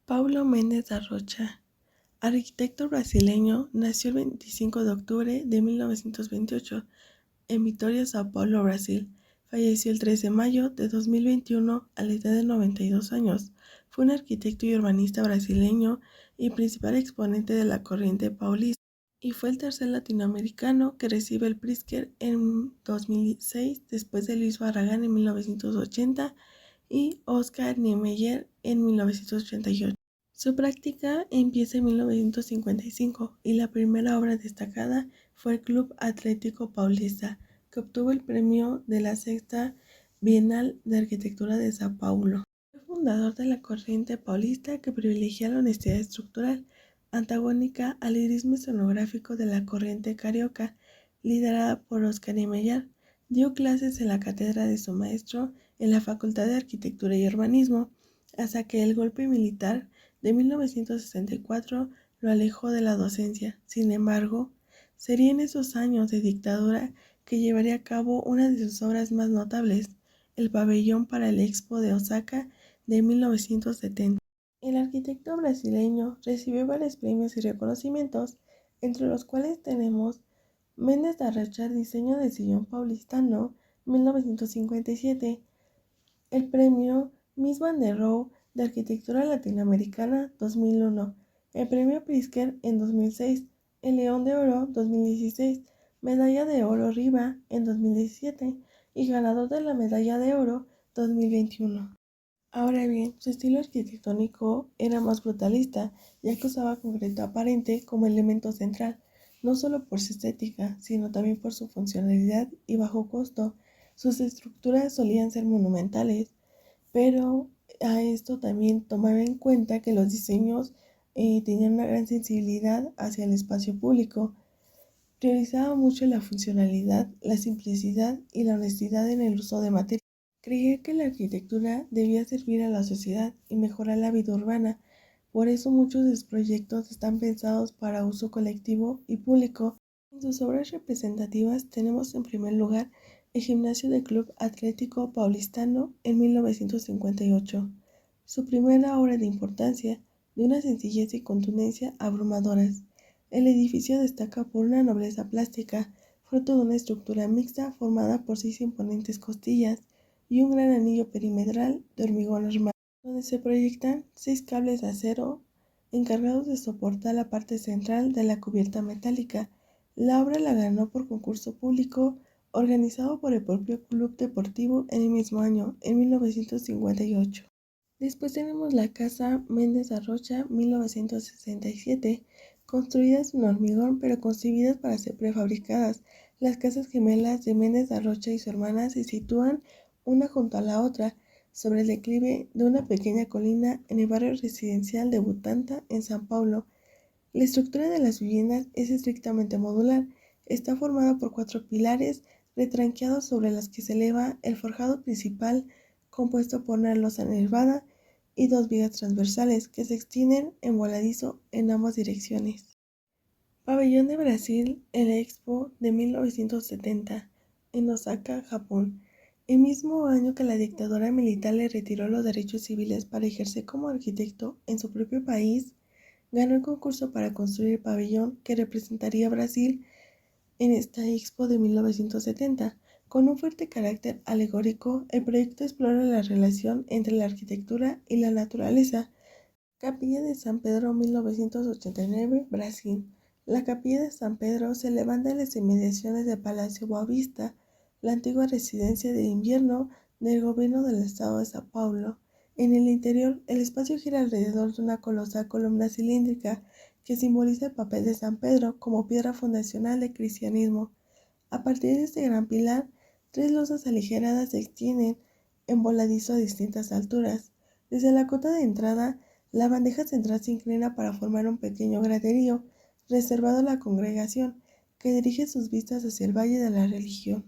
Paulo Mendes da Rocha, arquitecto brasileño, nació el 25 de octubre de 1928 en Vitória, Sao Paulo, Brasil. Falleció el 3 de mayo de 2021 a la edad de 92 años. Fue un arquitecto y urbanista brasileño y principal exponente de la corriente paulista, y fue el tercer latinoamericano que recibe el Pritzker en 2006, después de Luis Barragán en 1980 y Oscar Niemeyer en 1988. Su práctica empieza en 1955 y la primera obra destacada fue el Club Atlético Paulista, que obtuvo el premio de la Sexta Bienal de Arquitectura de Sao Paulo. Fue fundador de la corriente paulista que privilegia la honestidad estructural, antagónica al lirismo escenográfico de la corriente carioca, liderada por Oscar Niemeyer. Dio clases en la cátedra de su maestro en la Facultad de Arquitectura y Urbanismo, hasta que el golpe militar de 1964 lo alejó de la docencia. Sin embargo, sería en esos años de dictadura que llevaría a cabo una de sus obras más notables, el pabellón para el Expo de Osaka de 1970. El arquitecto brasileño recibió varios premios y reconocimientos, entre los cuales tenemos Mendes da Rocha Diseño de Sillón Paulistano 1957, el premio Mies van der Rohe de Arquitectura Latinoamericana 2001, el premio Pritzker en 2006, el León de Oro 2016, Medalla de Oro Riva en 2017 y ganador de la Medalla de Oro 2021. Ahora bien, su estilo arquitectónico era más brutalista, ya que usaba concreto aparente como elemento central, no solo por su estética, sino también por su funcionalidad y bajo costo. Sus estructuras solían ser monumentales, pero a esto también tomaba en cuenta que los diseños tenían una gran sensibilidad hacia el espacio público. Priorizaba mucho la funcionalidad, la simplicidad y la honestidad en el uso de materiales. Creía que la arquitectura debía servir a la sociedad y mejorar la vida urbana. Por eso muchos de sus proyectos están pensados para uso colectivo y público. En sus obras representativas tenemos en primer lugar el gimnasio del Club Atlético Paulistano en 1958, su primera obra de importancia, de una sencillez y contundencia abrumadoras. El edificio destaca por una nobleza plástica, fruto de una estructura mixta formada por 6 imponentes costillas y un gran anillo perimetral de hormigón armado, donde se proyectan 6 cables de acero encargados de soportar la parte central de la cubierta metálica. La obra la ganó por concurso público organizado por el propio Club Deportivo en el mismo año, en 1958. Después tenemos la Casa Mendes da Rocha 1967, construidas en hormigón pero concebidas para ser prefabricadas. Las casas gemelas de Mendes da Rocha y su hermana se sitúan una junto a la otra sobre el declive de una pequeña colina en el barrio residencial de Butanta, en San Paulo. La estructura de las viviendas es estrictamente modular. Está formada por 4 pilares retranqueados sobre los que se eleva el forjado principal, compuesto por una losa nervada y 2 vigas transversales que se extienden en voladizo en ambas direcciones. Pabellón de Brasil en la Expo de 1970, en Osaka, Japón. El mismo año que la dictadura militar le retiró los derechos civiles para ejercer como arquitecto en su propio país, ganó el concurso para construir el pabellón que representaría a Brasil en esta Expo de 1970. Con un fuerte carácter alegórico, el proyecto explora la relación entre la arquitectura y la naturaleza. Capilla de San Pedro 1989, Brasil. La Capilla de San Pedro se levanta en las inmediaciones del Palacio Boa Vista, la antigua residencia de invierno del gobierno del estado de Sao Paulo. En el interior, el espacio gira alrededor de una colosal columna cilíndrica que simboliza el papel de San Pedro como piedra fundacional del cristianismo. A partir de este gran pilar, 3 losas aligeradas se extienden en voladizo a distintas alturas. Desde la cota de entrada, la bandeja central se inclina para formar un pequeño graderío reservado a la congregación, que dirige sus vistas hacia el Valle de la Religión.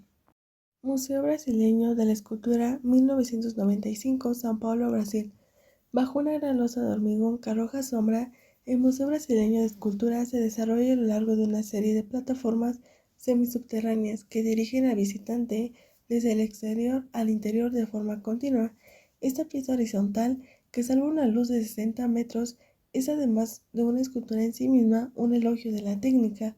Museo Brasileño de la Escultura 1995, São Paulo, Brasil. Bajo una gran losa de hormigón que arroja sombra, el Museo Brasileño de Escultura se desarrolla a lo largo de una serie de plataformas semisubterráneas que dirigen al visitante desde el exterior al interior de forma continua. Esta pieza horizontal que salva una luz de 60 metros, es además de una escultura en sí misma un elogio de la técnica.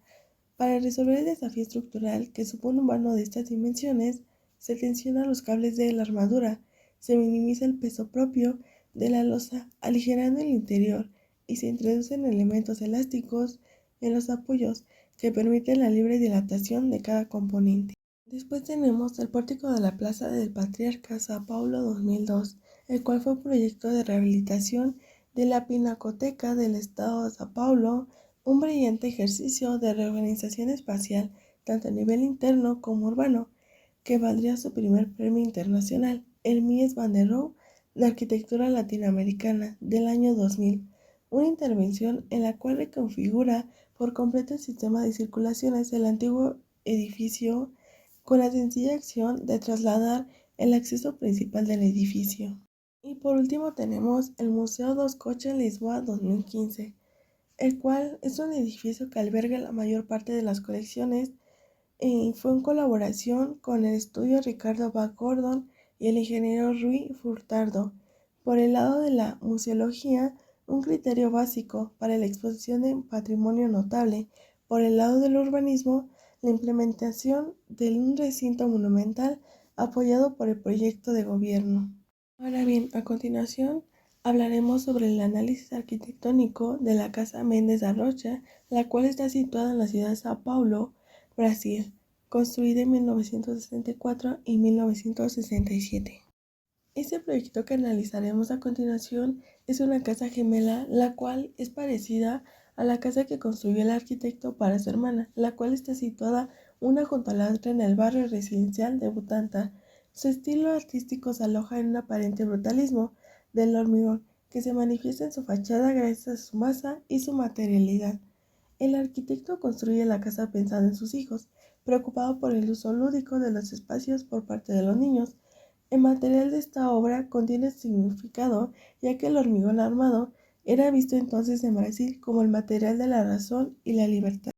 Para resolver el desafío estructural que supone un vano de estas dimensiones, se tensionan los cables de la armadura, se minimiza el peso propio de la losa, aligerando el interior, y se introducen elementos elásticos en los apoyos que permiten la libre dilatación de cada componente. Después tenemos el pórtico de la Plaza del Patriarca Sao Paulo 2002, el cual fue un proyecto de rehabilitación de la Pinacoteca del Estado de Sao Paulo, un brillante ejercicio de reorganización espacial, tanto a nivel interno como urbano, que valdría su primer premio internacional, el Mies van der Rohe de Arquitectura Latinoamericana del año 2000, una intervención en la cual reconfigura por completo el sistema de circulaciones del antiguo edificio con la sencilla acción de trasladar el acceso principal del edificio. Y por último tenemos el Museo dos Coches en Lisboa 2015, el cual es un edificio que alberga la mayor parte de las colecciones y fue en colaboración con el estudio Ricardo Bach Gordon y el ingeniero Rui Furtado. Por el lado de la museología, un criterio básico para la exposición de patrimonio notable. Por el lado del urbanismo, la implementación de un recinto monumental apoyado por el proyecto de gobierno. Ahora bien, a continuación hablaremos sobre el análisis arquitectónico de la Casa Mendes da Rocha, la cual está situada en la ciudad de Sao Paulo, Brasil, construida en 1964 y 1967. Este proyecto que analizaremos a continuación es una casa gemela, la cual es parecida a la casa que construyó el arquitecto para su hermana, la cual está situada una junto a la otra en el barrio residencial de Butanta. Su estilo artístico se aloja en un aparente brutalismo del hormigón, que se manifiesta en su fachada gracias a su masa y su materialidad. El arquitecto construye la casa pensando en sus hijos, preocupado por el uso lúdico de los espacios por parte de los niños. El material de esta obra contiene significado, ya que el hormigón armado era visto entonces en Brasil como el material de la razón y la libertad.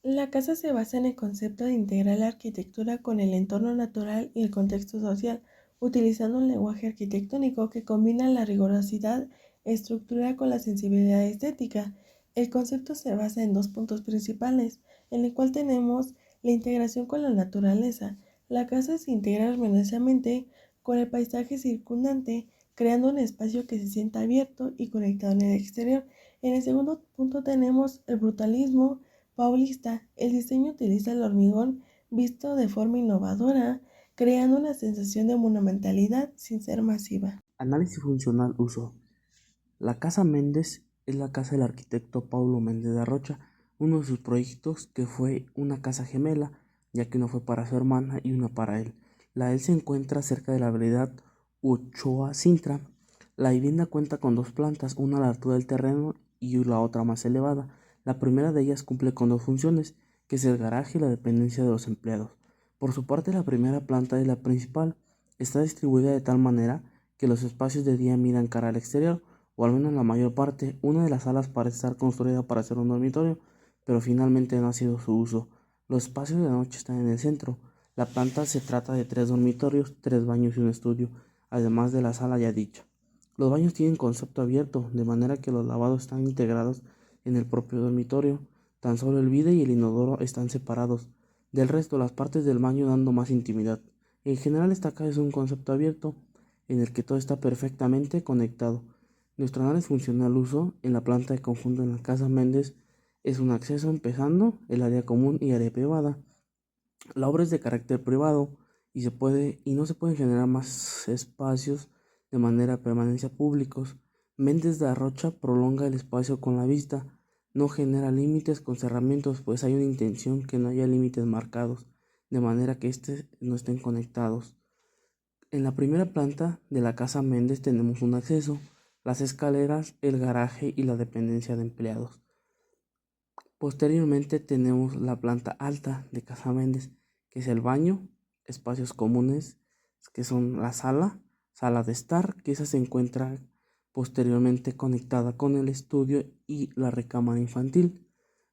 La casa se basa en el concepto de integrar la arquitectura con el entorno natural y el contexto social, utilizando un lenguaje arquitectónico que combina la rigurosidad estructural con la sensibilidad estética. El concepto se basa en dos puntos principales, en el cual tenemos la integración con la naturaleza. La casa se integra armoniosamente con el paisaje circundante, creando un espacio que se sienta abierto y conectado en el exterior. En el segundo punto tenemos el brutalismo paulista. El diseño utiliza el hormigón visto de forma innovadora, creando una sensación de monumentalidad sin ser masiva. Análisis funcional uso. La Casa Mendes es la casa del arquitecto Paulo Mendes da Rocha, uno de sus proyectos que fue una casa gemela, ya que uno fue para su hermana y una para él. La de él se encuentra cerca de la avenida Ochoa Sintra. La vivienda cuenta con dos plantas, una a la altura del terreno y la otra más elevada. La primera de ellas cumple con dos funciones, que es el garaje y la dependencia de los empleados. Por su parte, la primera planta de la principal está distribuida de tal manera que los espacios de día miran cara al exterior, o al menos la mayor parte. Una de las salas parece estar construida para ser un dormitorio, pero finalmente no ha sido su uso. Los espacios de noche están en el centro. La planta se trata de 3 dormitorios, 3 baños y un estudio, además de la sala ya dicha. Los baños tienen concepto abierto, de manera que los lavados están integrados en el propio dormitorio. Tan solo el bide y el inodoro están separados. Del resto, las partes del baño dando más intimidad. En general, esta casa es un concepto abierto, en el que todo está perfectamente conectado. Nuestro análisis funcional uso en la planta de conjunto en la Casa Mendes es un acceso empezando el área común y área privada. La obra es de carácter privado y no se pueden generar más espacios de manera permanencia públicos. Mendes da Rocha prolonga el espacio con la vista, no genera límites con cerramientos, pues hay una intención que no haya límites marcados, de manera que estos no estén conectados. En la primera planta de la Casa Mendes tenemos un acceso, las escaleras, el garaje y la dependencia de empleados. Posteriormente tenemos la planta alta de Casa Mendes, que es el baño, espacios comunes, que son la sala de estar, que esa se encuentra posteriormente conectada con el estudio y la recámara infantil.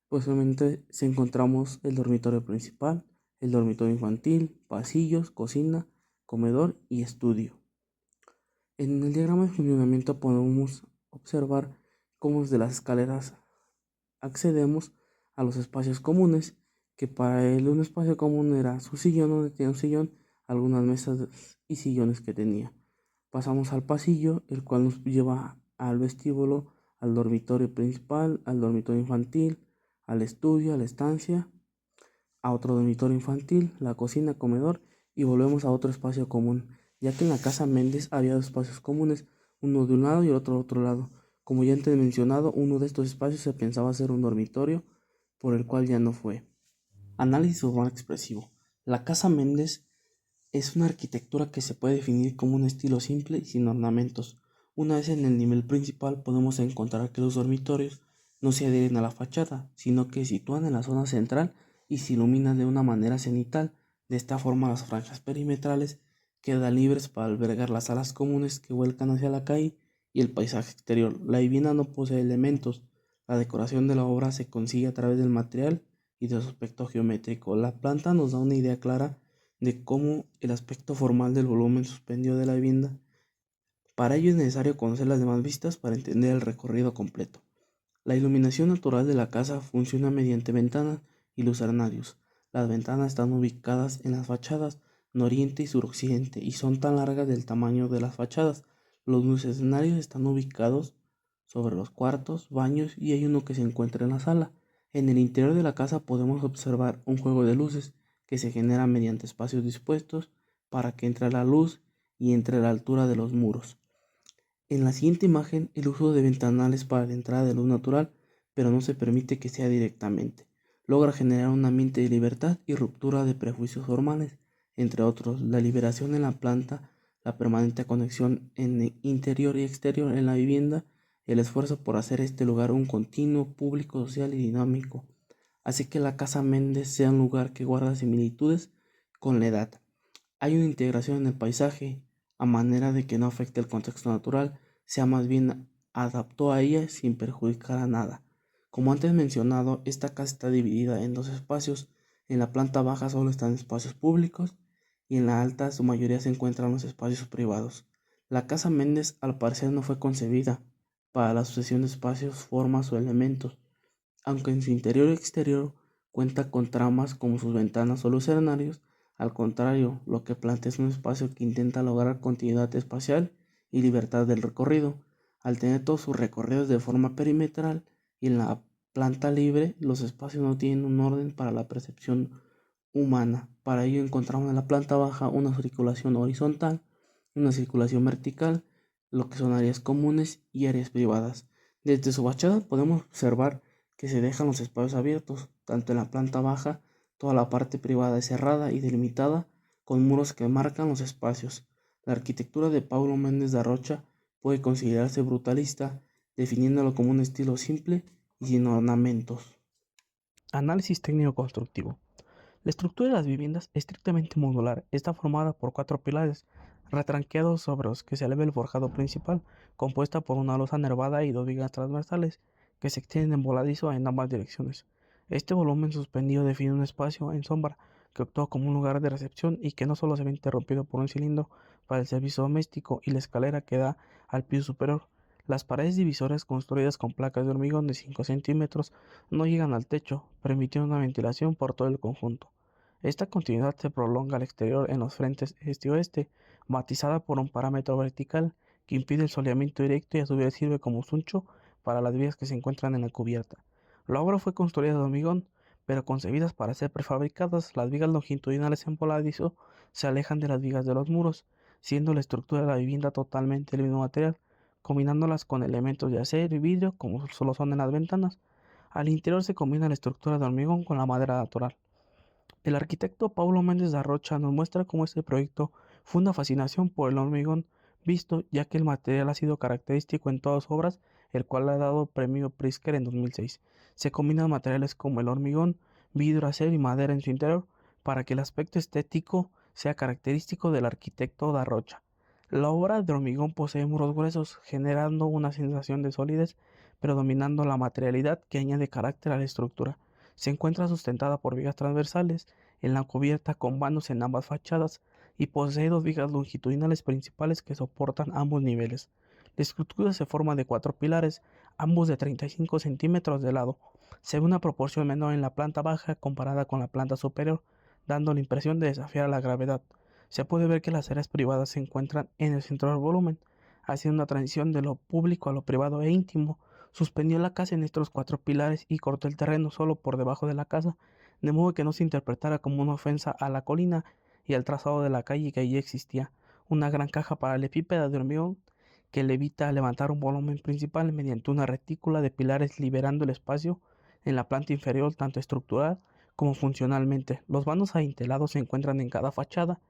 Posteriormente se encontramos el dormitorio principal, el dormitorio infantil, pasillos, cocina, comedor y estudio. En el diagrama de funcionamiento podemos observar cómo desde las escaleras accedemos a los espacios comunes, que para él un espacio común era su sillón, donde tenía un sillón, algunas mesas y sillones que tenía. Pasamos al pasillo, el cual nos lleva al vestíbulo, al dormitorio principal, al dormitorio infantil, al estudio, a la estancia, a otro dormitorio infantil, la cocina, comedor, y volvemos a otro espacio común, ya que en la casa Méndez había dos espacios comunes, uno de un lado y el otro de otro lado. Como ya antes mencionado, uno de estos espacios se pensaba ser un dormitorio, por el cual ya no fue. Análisis urbano expresivo. La casa Méndez es una arquitectura que se puede definir como un estilo simple y sin ornamentos. Una vez en el nivel principal podemos encontrar que los dormitorios no se adhieren a la fachada, sino que se sitúan en la zona central y se iluminan de una manera cenital. De esta forma las franjas perimetrales quedan libres para albergar las salas comunes que vuelcan hacia la calle y el paisaje exterior. La vivienda no posee elementos. La decoración de la obra se consigue a través del material y de su aspecto geométrico. La planta nos da una idea clara de cómo el aspecto formal del volumen suspendido de la vivienda. Para ello es necesario conocer las demás vistas para entender el recorrido completo. La iluminación natural de la casa funciona mediante ventanas y lucernarios. Las ventanas están ubicadas en las fachadas nororiente y suroccidente y son tan largas del tamaño de las fachadas. Los lucernarios están ubicados sobre los cuartos, baños y hay uno que se encuentra en la sala. En el interior de la casa podemos observar un juego de luces que se genera mediante espacios dispuestos para que entre la luz y entre la altura de los muros. En la siguiente imagen, el uso de ventanales para la entrada de luz natural, pero no se permite que sea directamente. Logra generar un ambiente de libertad y ruptura de prejuicios formales, entre otros, la liberación en la planta, la permanente conexión en el interior y exterior en la vivienda, el esfuerzo por hacer este lugar un continuo, público, social y dinámico. Así que la Casa Méndez sea un lugar que guarda similitudes con la edad. Hay una integración en el paisaje, a manera de que no afecte el contexto natural, sea más bien adaptó a ella sin perjudicar a nada. Como antes mencionado, esta casa está dividida en dos espacios. En la planta baja solo están espacios públicos y en la alta su mayoría se encuentran los espacios privados. La Casa Méndez al parecer no fue concebida para la sucesión de espacios, formas o elementos, aunque en su interior y exterior cuenta con tramas como sus ventanas o lucernarios. Al contrario, lo que plantea es un espacio que intenta lograr continuidad espacial y libertad del recorrido. Al tener todos sus recorridos de forma perimetral y en la planta libre, los espacios no tienen un orden para la percepción humana. Para ello encontramos en la planta baja una circulación horizontal, una circulación vertical, lo que son áreas comunes y áreas privadas. Desde su fachada podemos observar que se dejan los espacios abiertos, tanto en la planta baja, toda la parte privada es cerrada y delimitada, con muros que marcan los espacios. La arquitectura de Paulo Méndez de Rocha puede considerarse brutalista, definiéndolo como un estilo simple y sin ornamentos. Análisis técnico constructivo. La estructura de las viviendas es estrictamente modular. Está formada por 4 pilares, retranqueados sobre los que se eleva el forjado principal, compuesta por una losa nervada y 2 vigas transversales que se extienden en voladizo en ambas direcciones. Este volumen suspendido define un espacio en sombra que actúa como un lugar de recepción y que no solo se ve interrumpido por un cilindro para el servicio doméstico y la escalera que da al piso superior. Las paredes divisorias construidas con placas de hormigón de 5 centímetros no llegan al techo, permitiendo una ventilación por todo el conjunto. Esta continuidad se prolonga al exterior en los frentes este y oeste, matizada por un parámetro vertical que impide el soleamiento directo y a su vez sirve como suncho para las vigas que se encuentran en la cubierta. La obra fue construida de hormigón, pero concebidas para ser prefabricadas, las vigas longitudinales en voladizo se alejan de las vigas de los muros, siendo la estructura de la vivienda totalmente el mismo material, combinándolas con elementos de acero y vidrio como solo son en las ventanas. Al interior se combina la estructura de hormigón con la madera natural. El arquitecto Paulo Méndez de Rocha nos muestra cómo este proyecto fue una fascinación por el hormigón visto, ya que el material ha sido característico en todas sus obras, el cual le ha dado premio Pritzker en 2006. Se combinan materiales como el hormigón, vidrio, acero y madera en su interior para que el aspecto estético sea característico del arquitecto da Rocha. La obra de hormigón posee muros gruesos, generando una sensación de solidez, predominando la materialidad que añade carácter a la estructura. Se encuentra sustentada por vigas transversales en la cubierta con vanos en ambas fachadas y posee dos vigas longitudinales principales que soportan ambos niveles. La estructura se forma de 4 pilares, ambos de 35 centímetros de lado. Se ve una proporción menor en la planta baja comparada con la planta superior, dando la impresión de desafiar a la gravedad. Se puede ver que las áreas privadas se encuentran en el centro del volumen, haciendo una transición de lo público a lo privado e íntimo. Suspendió la casa en estos 4 pilares y cortó el terreno solo por debajo de la casa, de modo que no se interpretara como una ofensa a la colina y al trazado de la calle que allí existía. Una gran caja paralelepípeda de hormigón que le evita levantar un volumen principal mediante una retícula de pilares, liberando el espacio en la planta inferior tanto estructural como funcionalmente. Los vanos adintelados se encuentran en cada fachada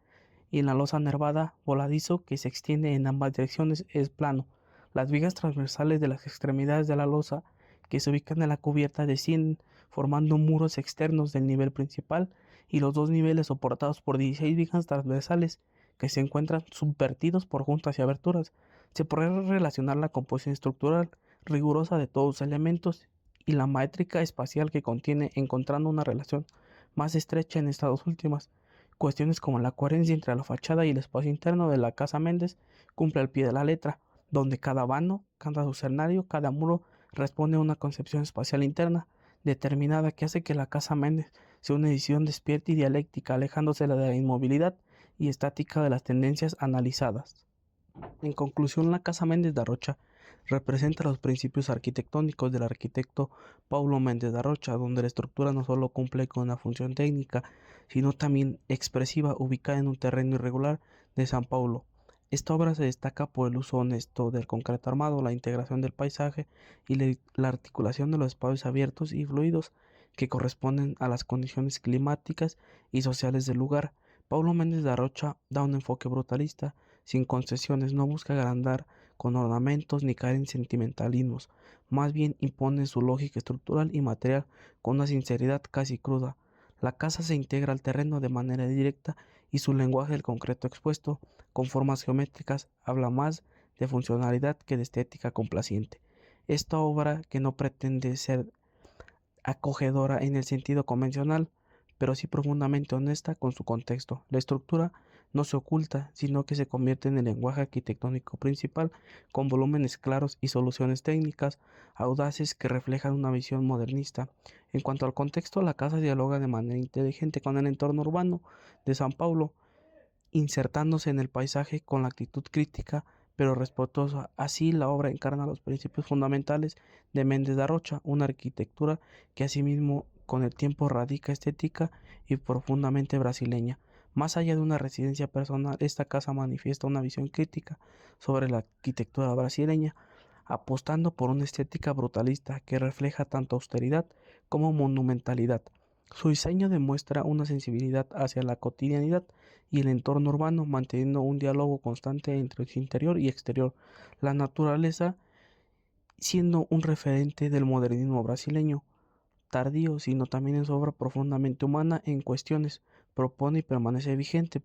y en la losa nervada voladizo que se extiende en ambas direcciones es plano. Las vigas transversales de las extremidades de la losa que se ubican en la cubierta descienden formando muros externos del nivel principal y los dos niveles soportados por 16 vigas transversales que se encuentran subvertidos por juntas y aberturas. Se puede relacionar la composición estructural rigurosa de todos los elementos y la métrica espacial que contiene, encontrando una relación más estrecha en estas dos últimas. Cuestiones como la coherencia entre la fachada y el espacio interno de la Casa Méndez cumple al pie de la letra, donde cada vano, cada lucernario, cada muro responde a una concepción espacial interna determinada que hace que la Casa Méndez sea una edición despierta y dialéctica, alejándose de la inmovilidad y estática de las tendencias analizadas. En conclusión, la Casa Méndez de Rocha representa los principios arquitectónicos del arquitecto Paulo Méndez de Rocha, donde la estructura no solo cumple con una función técnica, sino también expresiva, ubicada en un terreno irregular de San Paulo. Esta obra se destaca por el uso honesto del concreto armado, la integración del paisaje y la articulación de los espacios abiertos y fluidos que corresponden a las condiciones climáticas y sociales del lugar. Paulo Méndez de Rocha da un enfoque brutalista, sin concesiones, no busca agrandar con ornamentos ni caer en sentimentalismos, más bien impone su lógica estructural y material con una sinceridad casi cruda. La casa se integra al terreno de manera directa y su lenguaje del concreto expuesto, con formas geométricas, habla más de funcionalidad que de estética complaciente. Esta obra, que no pretende ser acogedora en el sentido convencional, pero sí profundamente honesta con su contexto. La estructura no se oculta, sino que se convierte en el lenguaje arquitectónico principal, con volúmenes claros y soluciones técnicas audaces que reflejan una visión modernista. En cuanto al contexto, la casa dialoga de manera inteligente con el entorno urbano de San Paulo, insertándose en el paisaje con la actitud crítica pero respetuosa. Así, la obra encarna los principios fundamentales de Méndez de Rocha, una arquitectura que asimismo con el tiempo radica estética y profundamente brasileña. Más allá de una residencia personal, esta casa manifiesta una visión crítica sobre la arquitectura brasileña, apostando por una estética brutalista que refleja tanto austeridad como monumentalidad. Su diseño demuestra una sensibilidad hacia la cotidianidad y el entorno urbano, manteniendo un diálogo constante entre su interior y exterior. La naturaleza siendo un referente del modernismo brasileño, tardío, sino también en su obra profundamente humana en cuestiones, propone y permanece vigente.